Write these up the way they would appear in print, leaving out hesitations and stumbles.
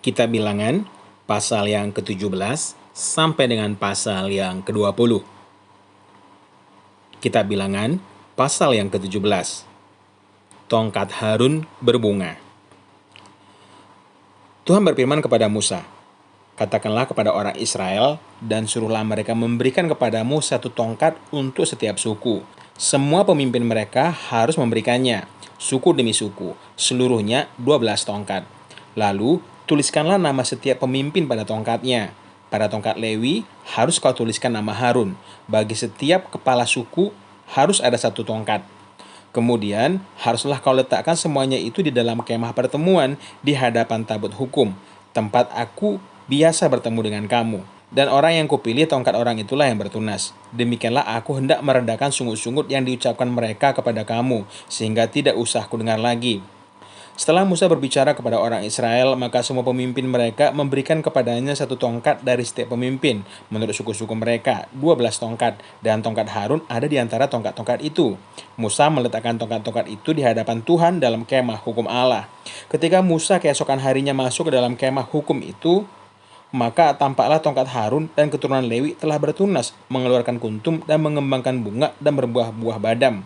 Kitab Bilangan, pasal yang ke-17 sampai dengan pasal yang ke-20. Kitab Bilangan, pasal yang ke-17. Tongkat Harun berbunga. Tuhan berfirman kepada Musa, "Katakanlah kepada orang Israel, dan suruhlah mereka memberikan kepadamu satu tongkat untuk setiap suku. Semua pemimpin mereka harus memberikannya, suku demi suku, seluruhnya 12 tongkat. Lalu, tuliskanlah nama setiap pemimpin pada tongkatnya. Pada tongkat Lewi, harus kau tuliskan nama Harun. Bagi setiap kepala suku, harus ada satu tongkat. Kemudian, haruslah kau letakkan semuanya itu di dalam kemah pertemuan di hadapan tabut hukum, tempat aku biasa bertemu dengan kamu. Dan orang yang kupilih tongkat orang itulah yang bertunas. Demikianlah aku hendak meredakan sungut-sungut yang diucapkan mereka kepada kamu, sehingga tidak usah kudengar lagi." Setelah Musa berbicara kepada orang Israel, maka semua pemimpin mereka memberikan kepadanya satu tongkat dari setiap pemimpin, menurut suku-suku mereka, 12 tongkat, dan tongkat Harun ada di antara tongkat-tongkat itu. Musa meletakkan tongkat-tongkat itu di hadapan Tuhan dalam kemah hukum Allah. Ketika Musa keesokan harinya masuk ke dalam kemah hukum itu, maka tampaklah tongkat Harun dan keturunan Lewi telah bertunas, mengeluarkan kuntum dan mengembangkan bunga dan berbuah-buah badam.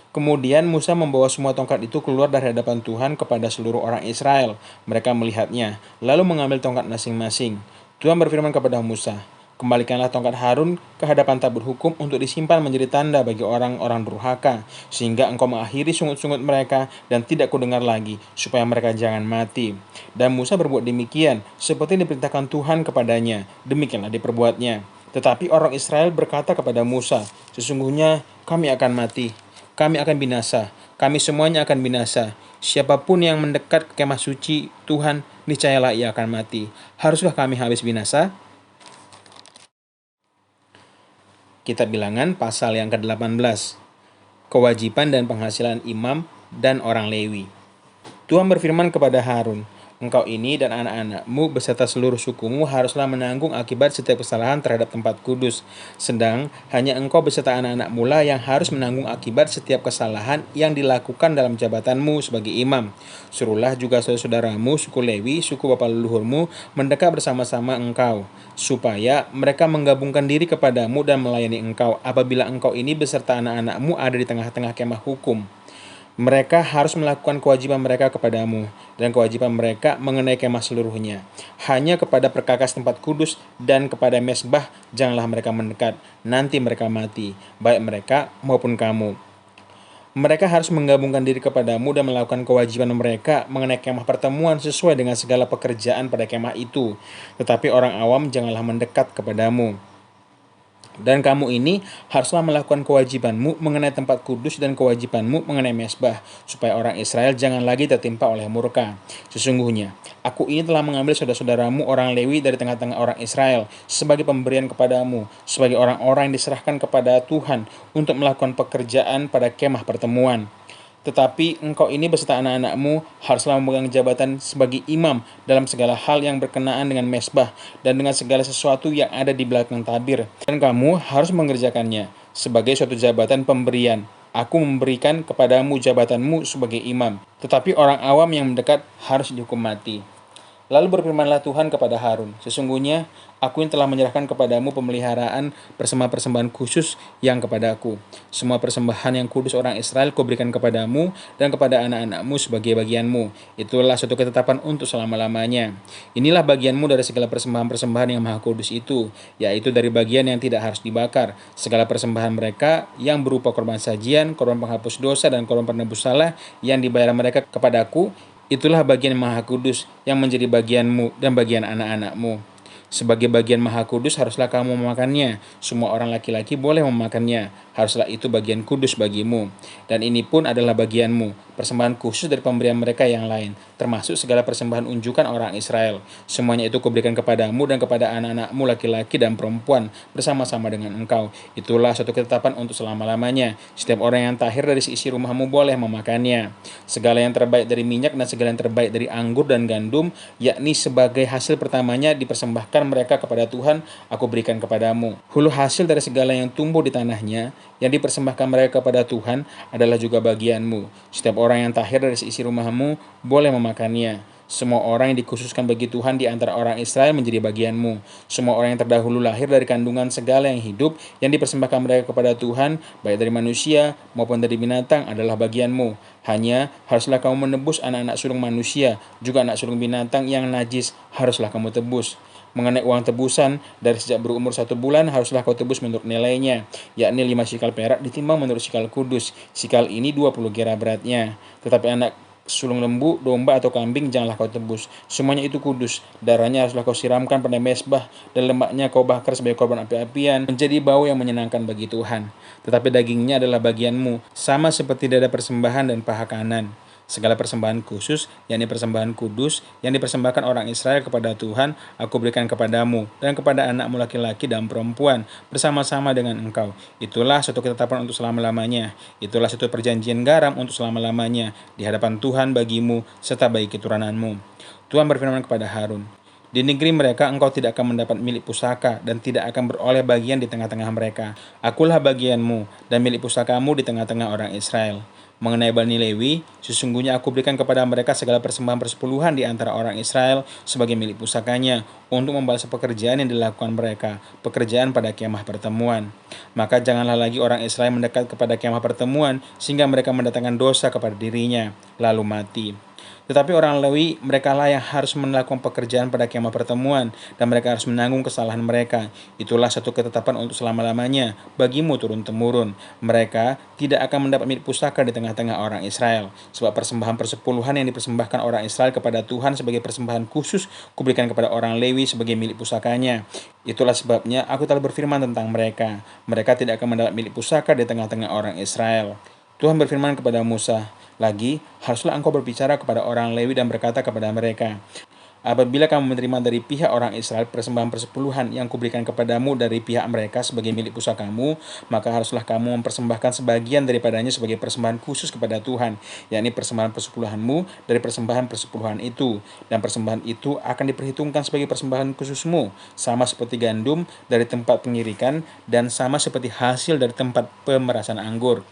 Kemudian Musa membawa semua tongkat itu keluar dari hadapan Tuhan kepada seluruh orang Israel. Mereka melihatnya, lalu mengambil tongkat masing-masing. Tuhan berfirman kepada Musa, "Kembalikanlah tongkat Harun ke hadapan tabut hukum untuk disimpan menjadi tanda bagi orang-orang durhaka, sehingga engkau mengakhiri sungut-sungut mereka dan tidak kudengar lagi, supaya mereka jangan mati." Dan Musa berbuat demikian, seperti diperintahkan Tuhan kepadanya. Demikianlah diperbuatnya. Tetapi orang Israel berkata kepada Musa, "Sesungguhnya kami akan mati. Kami akan binasa, kami semuanya akan binasa. Siapapun yang mendekat ke kemah suci Tuhan, niscayalah ia akan mati. Haruskah kami habis binasa?" Kitab Bilangan pasal yang ke-18. Kewajiban dan penghasilan imam dan orang Lewi. Tuhan berfirman kepada Harun, "Engkau ini dan anak-anakmu beserta seluruh sukumu haruslah menanggung akibat setiap kesalahan terhadap tempat kudus. Sedang hanya engkau beserta anak-anakmu lah yang harus menanggung akibat setiap kesalahan yang dilakukan dalam jabatanmu sebagai imam. Suruhlah juga saudara-saudaramu, suku Lewi, suku bapa leluhurmu, mendekat bersama-sama engkau, supaya mereka menggabungkan diri kepadamu dan melayani engkau apabila engkau ini beserta anak-anakmu ada di tengah-tengah kemah hukum. Mereka harus melakukan kewajiban mereka kepadamu, dan kewajiban mereka mengenai kemah seluruhnya. Hanya kepada perkakas tempat kudus dan kepada mesbah janganlah mereka mendekat, nanti mereka mati, baik mereka maupun kamu. Mereka harus menggabungkan diri kepadamu dan melakukan kewajiban mereka mengenai kemah pertemuan sesuai dengan segala pekerjaan pada kemah itu. Tetapi orang awam janganlah mendekat kepadamu. Dan kamu ini haruslah melakukan kewajibanmu mengenai tempat kudus dan kewajibanmu mengenai mesbah, supaya orang Israel jangan lagi tertimpa oleh murka. Sesungguhnya, aku ini telah mengambil saudara-saudaramu orang Lewi dari tengah-tengah orang Israel sebagai pemberian kepadamu, sebagai orang-orang yang diserahkan kepada Tuhan untuk melakukan pekerjaan pada kemah pertemuan. Tetapi engkau ini beserta anak-anakmu haruslah memegang jabatan sebagai imam dalam segala hal yang berkenaan dengan mesbah dan dengan segala sesuatu yang ada di belakang tabir. Dan kamu harus mengerjakannya sebagai suatu jabatan pemberian. Aku memberikan kepadamu jabatanmu sebagai imam. Tetapi orang awam yang mendekat harus dihukum mati. Lalu berfirmanlah Tuhan kepada Harun, "Sesungguhnya aku yang telah menyerahkan kepadamu pemeliharaan persembahan-persembahan khusus yang kepadaku. Semua persembahan yang kudus orang Israel kuberikan kepadamu dan kepada anak-anakmu sebagai bagianmu. Itulah suatu ketetapan untuk selama-lamanya. Inilah bagianmu dari segala persembahan-persembahan yang maha kudus itu, yaitu dari bagian yang tidak harus dibakar. Segala persembahan mereka yang berupa korban sajian, korban penghapus dosa, dan korban penebus salah yang dibayar mereka kepadaku, itulah bagian maha kudus yang menjadi bagianmu dan bagian anak-anakmu. Sebagai bagian maha kudus haruslah kamu memakannya. Semua orang laki-laki boleh memakannya. Haruslah itu bagian kudus bagimu. Dan ini pun adalah bagianmu, persembahan khusus dari pemberian mereka yang lain, termasuk segala persembahan unjukan orang Israel. Semuanya itu kuberikan kepadamu dan kepada anak-anakmu laki-laki dan perempuan bersama-sama dengan engkau. Itulah suatu ketetapan untuk selama-lamanya. Setiap orang yang tahir dari seisi rumahmu boleh memakannya. Segala yang terbaik dari minyak dan segala yang terbaik dari anggur dan gandum, yakni sebagai hasil pertamanya dipersembahkan mereka kepada Tuhan, aku berikan kepadamu. Hulu hasil dari segala yang tumbuh di tanahnya, yang dipersembahkan mereka kepada Tuhan, adalah juga bagianmu. Setiap orang yang tahir dari seisi rumahmu boleh memakannya. Semua orang yang dikhususkan bagi Tuhan di antara orang Israel menjadi bagianmu. Semua orang yang terdahulu lahir dari kandungan segala yang hidup, yang dipersembahkan mereka kepada Tuhan, baik dari manusia maupun dari binatang, adalah bagianmu. Hanya haruslah kamu menebus anak-anak sulung manusia, juga anak sulung binatang yang najis haruslah kamu tebus. Mengenai uang tebusan, dari sejak berumur 1 bulan haruslah kau tebus menurut nilainya, yakni 5 sikal perak ditimbang menurut sikal kudus. Sikal ini 20 gera beratnya. Tetapi anak sulung lembu, domba atau kambing janganlah kau tebus. Semuanya itu kudus. Darahnya haruslah kau siramkan pada mezbah, dan lemaknya kau bakar sebagai korban api-apian, menjadi bau yang menyenangkan bagi Tuhan. Tetapi dagingnya adalah bagianmu, sama seperti dada persembahan dan paha kanan. Segala persembahan khusus, yakni persembahan kudus, yang dipersembahkan orang Israel kepada Tuhan, aku berikan kepadamu, dan kepada anakmu laki-laki dan perempuan, bersama-sama dengan engkau. Itulah suatu ketetapan untuk selama-lamanya. Itulah suatu perjanjian garam untuk selama-lamanya, di hadapan Tuhan bagimu, serta bagi keturunanmu. Tuhan berfirman kepada Harun, di negeri mereka engkau tidak akan mendapat milik pusaka, dan tidak akan beroleh bagian di tengah-tengah mereka. Akulah bagianmu, dan milik pusakamu di tengah-tengah orang Israel. Mengenai Bani Lewi, sesungguhnya aku berikan kepada mereka segala persembahan persepuluhan di antara orang Israel sebagai milik pusakanya, untuk membalas pekerjaan yang dilakukan mereka, pekerjaan pada kemah pertemuan. Maka janganlah lagi orang Israel mendekat kepada kemah pertemuan, sehingga mereka mendatangkan dosa kepada dirinya, lalu mati. Tetapi orang Lewi, merekalah yang harus melakukan pekerjaan pada kemah pertemuan, dan mereka harus menanggung kesalahan mereka. Itulah satu ketetapan untuk selama-lamanya, bagimu turun-temurun. Mereka tidak akan mendapat milik pusaka di tengah-tengah orang Israel, sebab persembahan persepuluhan yang dipersembahkan orang Israel kepada Tuhan sebagai persembahan khusus, kuberikan kepada orang Lewi sebagai milik pusakanya. Itulah sebabnya aku telah berfirman tentang mereka. Mereka tidak akan mendapat milik pusaka di tengah-tengah orang Israel. Tuhan berfirman kepada Musa, lagi, haruslah engkau berbicara kepada orang Lewi dan berkata kepada mereka, apabila kamu menerima dari pihak orang Israel persembahan persepuluhan yang kuberikan kepadamu dari pihak mereka sebagai milik pusakamu, maka haruslah kamu mempersembahkan sebagian daripadanya sebagai persembahan khusus kepada Tuhan, yakni persembahan persepuluhanmu dari persembahan persepuluhan itu. Dan persembahan itu akan diperhitungkan sebagai persembahan khususmu, sama seperti gandum dari tempat pengirikan, dan sama seperti hasil dari tempat pemerasan anggur.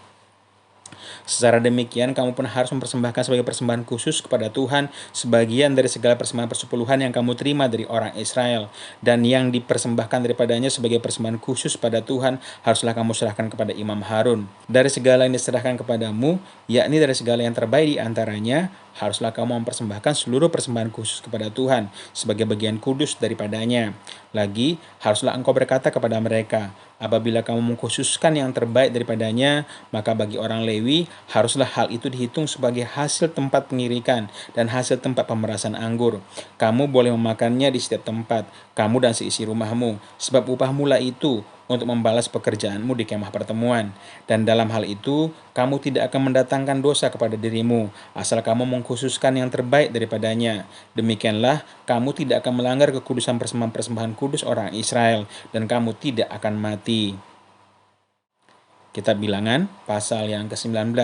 Secara demikian, kamu pun harus mempersembahkan sebagai persembahan khusus kepada Tuhan sebagian dari segala persembahan persepuluhan yang kamu terima dari orang Israel, dan yang dipersembahkan daripadanya sebagai persembahan khusus pada Tuhan haruslah kamu serahkan kepada Imam Harun. Dari segala yang diserahkan kepadamu, yakni dari segala yang terbaik di antaranya, haruslah kamu mempersembahkan seluruh persembahan khusus kepada Tuhan sebagai bagian kudus daripadanya. Lagi, haruslah engkau berkata kepada mereka, apabila kamu mengkhususkan yang terbaik daripadanya, maka bagi orang Lewi haruslah hal itu dihitung sebagai hasil tempat pengirikan dan hasil tempat pemerasan anggur. Kamu boleh memakannya di setiap tempat, kamu dan seisi rumahmu, sebab upahmu lah itu untuk membalas pekerjaanmu di kemah pertemuan. Dan dalam hal itu, kamu tidak akan mendatangkan dosa kepada dirimu, asal kamu mengkhususkan yang terbaik daripadanya. Demikianlah, kamu tidak akan melanggar kekudusan persembahan-persembahan kudus orang Israel, dan kamu tidak akan mati. Kitab Bilangan, pasal yang ke-19,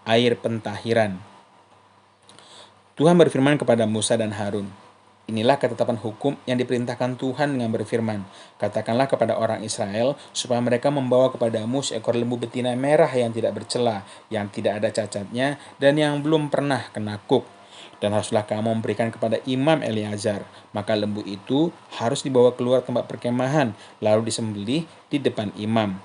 air pentahiran. Tuhan berfirman kepada Musa dan Harun, inilah ketetapan hukum yang diperintahkan Tuhan dengan berfirman, katakanlah kepada orang Israel supaya mereka membawa kepadamu seekor lembu betina merah yang tidak bercela, yang tidak ada cacatnya, dan yang belum pernah kena kuk. Dan haruslah kamu memberikan kepada Imam Eleazar. Maka lembu itu harus dibawa keluar tempat perkemahan, lalu disembelih di depan imam.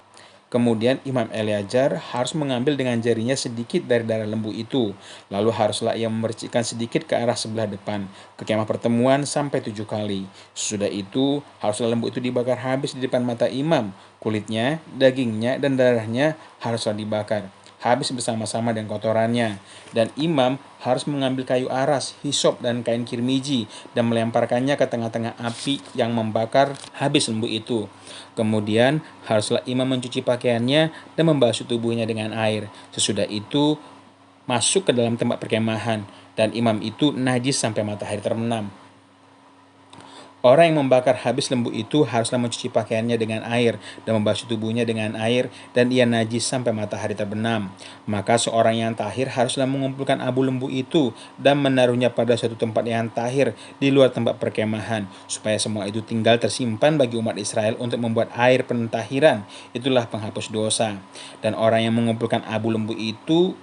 Kemudian Imam Eleazar harus mengambil dengan jarinya sedikit dari darah lembu itu. Lalu haruslah ia memercikkan sedikit ke arah sebelah depan, ke kemah pertemuan sampai 7 kali. Sesudah itu, haruslah lembu itu dibakar habis di depan mata imam. Kulitnya, dagingnya, dan darahnya haruslah dibakar habis bersama-sama dengan kotorannya. Dan imam harus mengambil kayu aras, hisop, dan kain kirmiji dan melemparkannya ke tengah-tengah api yang membakar habis lembu itu. Kemudian haruslah imam mencuci pakaiannya dan membasuh tubuhnya dengan air. Sesudah itu masuk ke dalam tempat perkemahan, dan imam itu najis sampai matahari terbenam. Orang yang membakar habis lembu itu haruslah mencuci pakaiannya dengan air dan membasuh tubuhnya dengan air, dan ia najis sampai matahari terbenam. Maka seorang yang tahir haruslah mengumpulkan abu lembu itu dan menaruhnya pada suatu tempat yang tahir di luar tempat perkemahan, supaya semua itu tinggal tersimpan bagi umat Israel untuk membuat air pentahiran. Itulah penghapus dosa. Dan orang yang mengumpulkan abu lembu itu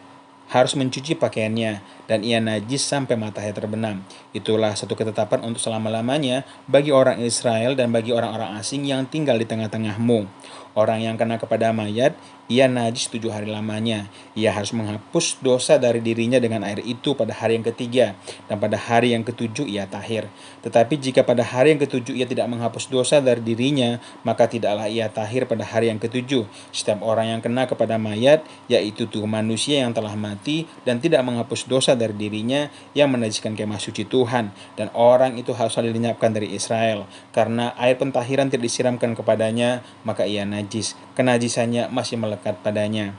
harus mencuci pakaiannya, dan ia najis sampai matahari terbenam. Itulah satu ketetapan untuk selama-lamanya bagi orang Israel dan bagi orang-orang asing yang tinggal di tengah-tengahmu. Orang yang kena kepada mayat, ia najis 7 hari lamanya. Ia harus menghapus dosa dari dirinya dengan air itu pada hari yang ketiga, dan pada hari yang ketujuh ia tahir. Tetapi jika pada hari yang ketujuh ia tidak menghapus dosa dari dirinya, maka tidaklah ia tahir pada hari yang ketujuh. Setiap orang yang kena kepada mayat, yaitu tubuh manusia yang telah mati dan tidak menghapus dosa dari dirinya, yang menajiskan kemah suci Tuhan, dan orang itu harus dilenyapkan dari Israel. Karena air pentahiran tidak disiramkan kepadanya, maka ia najis. Kenajisannya masih melekat padanya.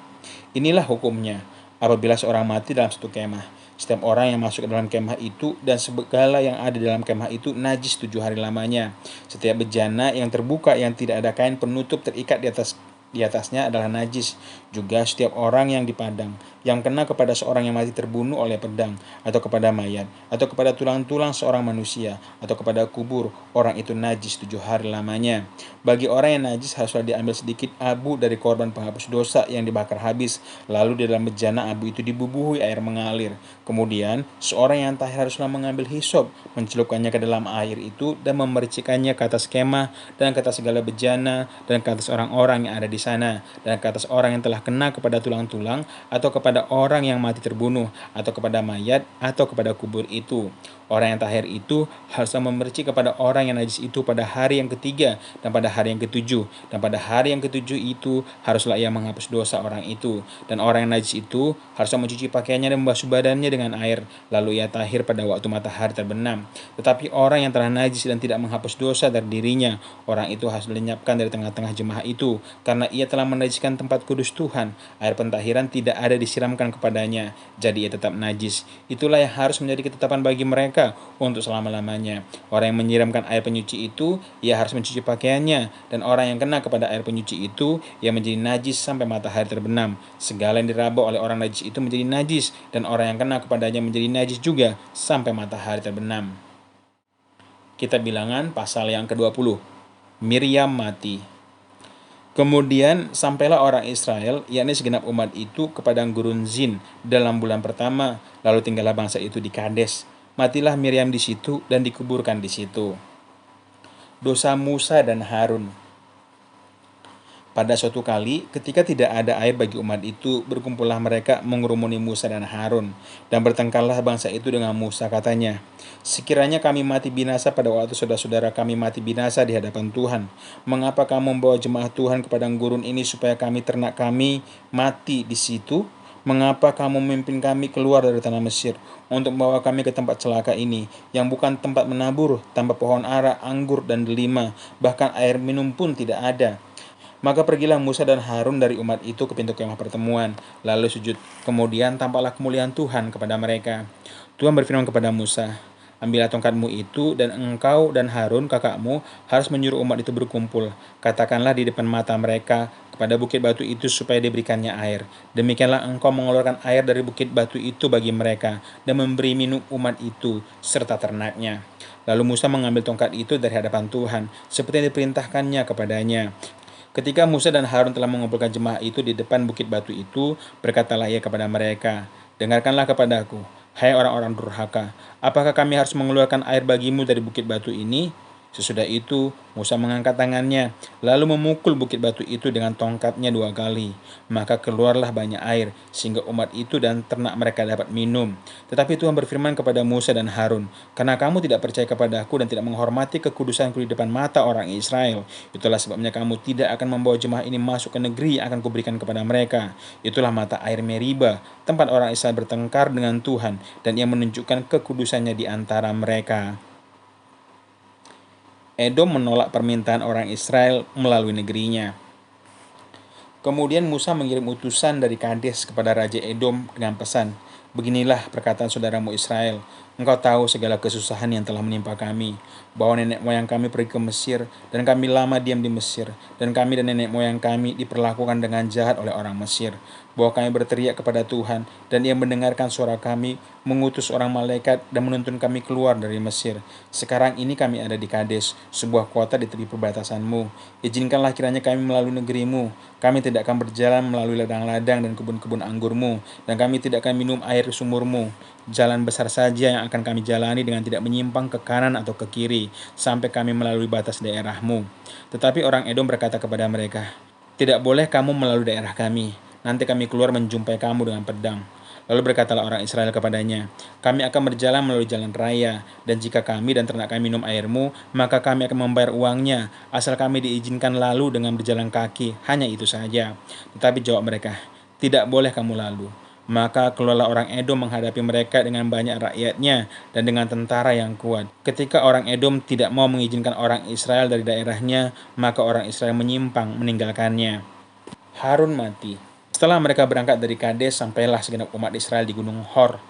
Inilah hukumnya apabila seorang mati dalam satu kemah. Setiap orang yang masuk ke dalam kemah itu dan segala yang ada dalam kemah itu najis 7 hari lamanya. Setiap bejana yang terbuka yang tidak ada kain penutup terikat di atasnya adalah najis. Juga setiap orang yang dipadang, yang kena kepada seorang yang mati terbunuh oleh pedang, atau kepada mayat, atau kepada tulang-tulang seorang manusia, atau kepada kubur, orang itu najis 7 hari lamanya. Bagi orang yang najis haruslah diambil sedikit abu dari korban penghapus dosa yang dibakar habis, lalu di dalam bejana abu itu dibubuhi air mengalir. Kemudian seorang yang tahir haruslah mengambil hisop, mencelupkannya ke dalam air itu dan memercikannya ke atas kemah dan ke atas segala bejana dan ke atas orang-orang yang ada di sana, dan ke atas orang yang telah kena kepada tulang-tulang, atau kepada orang yang mati terbunuh, atau kepada mayat, atau kepada kubur itu. Orang yang tahir itu haruslah memerci kepada orang yang najis itu pada hari yang ketiga dan pada hari yang ketujuh. Dan pada hari yang ketujuh itu haruslah ia menghapus dosa orang itu. Dan orang yang najis itu haruslah mencuci pakaiannya dan membasuh badannya dengan air. Lalu ia tahir pada waktu matahari terbenam. Tetapi orang yang telah najis dan tidak menghapus dosa dari dirinya, orang itu harus dilenyapkan dari tengah-tengah jemaah itu, karena ia telah menajiskan tempat kudus Tuhan. Air pentahiran tidak ada disiramkan kepadanya, jadi ia tetap najis. Itulah yang harus menjadi ketetapan bagi mereka untuk selama-lamanya. Orang yang menyiramkan air penyuci itu, ia harus mencuci pakaiannya, dan orang yang kena kepada air penyuci itu, ia menjadi najis sampai matahari terbenam. Segala yang diraba oleh orang najis itu menjadi najis, dan orang yang kena kepadanya menjadi najis juga sampai matahari terbenam. Kitab Bilangan pasal yang ke-20. Miriam mati. Kemudian sampailah orang Israel, yakni segenap umat itu, ke padang gurun Zin dalam bulan pertama, lalu tinggallah bangsa itu di Kades. Matilah Miriam di situ dan dikuburkan di situ. Dosa Musa dan Harun. Pada suatu kali, ketika tidak ada air bagi umat itu, berkumpullah mereka mengerumuni Musa dan Harun, dan bertengkarlah bangsa itu dengan Musa, katanya, "Sekiranya kami mati binasa pada waktu saudara-saudara kami mati binasa di hadapan Tuhan, mengapa kamu membawa jemaah Tuhan ke padang gurun ini supaya kami ternak kami mati di situ? Mengapa kamu memimpin kami keluar dari tanah Mesir untuk membawa kami ke tempat celaka ini, yang bukan tempat menabur, tanpa pohon ara, anggur, dan delima, bahkan air minum pun tidak ada?" Maka pergilah Musa dan Harun dari umat itu ke pintu kemah pertemuan, lalu sujud. Kemudian tampaklah kemuliaan Tuhan kepada mereka. Tuhan berfirman kepada Musa, "Ambillah tongkatmu itu, dan engkau dan Harun kakakmu harus menyuruh umat itu berkumpul. Katakanlah di depan mata mereka kepada bukit batu itu supaya diberikannya air. Demikianlah engkau mengeluarkan air dari bukit batu itu bagi mereka, dan memberi minum umat itu serta ternaknya." Lalu Musa mengambil tongkat itu dari hadapan Tuhan, seperti yang diperintahkannya kepadanya. Ketika Musa dan Harun telah mengumpulkan jemaah itu di depan bukit batu itu, berkatalah ia kepada mereka, "Dengarkanlah kepadaku, hai orang-orang durhaka, apakah kami harus mengeluarkan air bagimu dari bukit batu ini?" Sesudah itu, Musa mengangkat tangannya, lalu memukul bukit batu itu dengan tongkatnya 2 kali. Maka keluarlah banyak air, sehingga umat itu dan ternak mereka dapat minum. Tetapi Tuhan berfirman kepada Musa dan Harun, "Karena kamu tidak percaya kepadaku dan tidak menghormati kekudusanku di depan mata orang Israel, itulah sebabnya kamu tidak akan membawa jemaah ini masuk ke negeri yang akan kuberikan kepada mereka. Itulah mata air Meriba, tempat orang Israel bertengkar dengan Tuhan, dan ia menunjukkan kekudusannya di antara mereka." Edom menolak permintaan orang Israel melalui negerinya. Kemudian Musa mengirim utusan dari Kades kepada Raja Edom dengan pesan, "Beginilah perkataan saudaramu Israel, Engkau tahu segala kesusahan yang telah menimpa kami, bahwa nenek moyang kami pergi ke Mesir, dan kami lama diam di Mesir, dan kami dan nenek moyang kami diperlakukan dengan jahat oleh orang Mesir, bahwa kami berteriak kepada Tuhan, dan Ia mendengarkan suara kami, mengutus orang malaikat, dan menuntun kami keluar dari Mesir. Sekarang ini kami ada di Kades, sebuah kota di tepi perbatasanmu. Izinkanlah kiranya kami melalui negerimu. Kami tidak akan berjalan melalui ladang-ladang dan kebun-kebun anggurmu, dan kami tidak akan minum air sumurmu. Jalan besar saja yang akan kami jalani dengan tidak menyimpang ke kanan atau ke kiri, sampai kami melalui batas daerahmu. Tetapi orang Edom berkata kepada mereka, tidak boleh kamu melalui daerah kami, nanti kami keluar menjumpai kamu dengan pedang. Lalu berkatalah orang Israel kepadanya, kami akan berjalan melalui jalan raya, dan jika kami dan ternak kami minum airmu, maka kami akan membayar uangnya, asal kami diizinkan lalu dengan berjalan kaki, hanya itu saja. Tetapi jawab mereka, tidak boleh kamu lalu. Maka keluarlah orang Edom menghadapi mereka dengan banyak rakyatnya dan dengan tentara yang kuat. Ketika orang Edom tidak mau mengizinkan orang Israel dari daerahnya, maka orang Israel menyimpang meninggalkannya. Harun mati. Setelah mereka berangkat dari Kades, sampailah segenap umat Israel di Gunung Hor.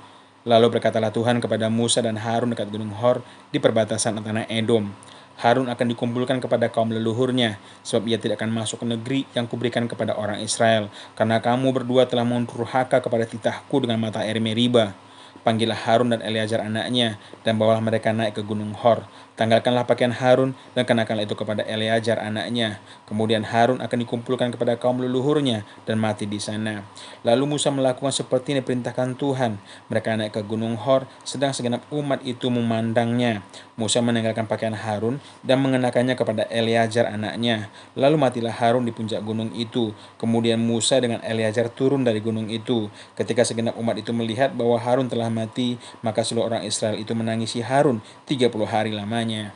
Lalu berkatalah Tuhan kepada Musa dan Harun dekat Gunung Hor di perbatasan tanah Edom. Harun akan dikumpulkan kepada kaum leluhurnya, sebab ia tidak akan masuk ke negeri yang kuberikan kepada orang Israel, karena kamu berdua telah mendurhaka kepada titahku dengan mata air Meriba. Panggillah Harun dan Eleazar anaknya, dan bawalah mereka naik ke gunung Hor. Tanggalkanlah pakaian Harun, dan kenakanlah itu kepada Eleazar anaknya. Kemudian Harun akan dikumpulkan kepada kaum leluhurnya, dan mati di sana. Lalu Musa melakukan seperti yang diperintahkan Tuhan. Mereka naik ke gunung Hor, sedang segenap umat itu memandangnya. Musa menanggalkan pakaian Harun, dan mengenakannya kepada Eleazar anaknya. Lalu matilah Harun di puncak gunung itu. Kemudian Musa dengan Eleazar turun dari gunung itu. Ketika segenap umat itu melihat bahwa Harun telah mati, maka seluruh orang Israel itu menangisi Harun 30 hari lamanya.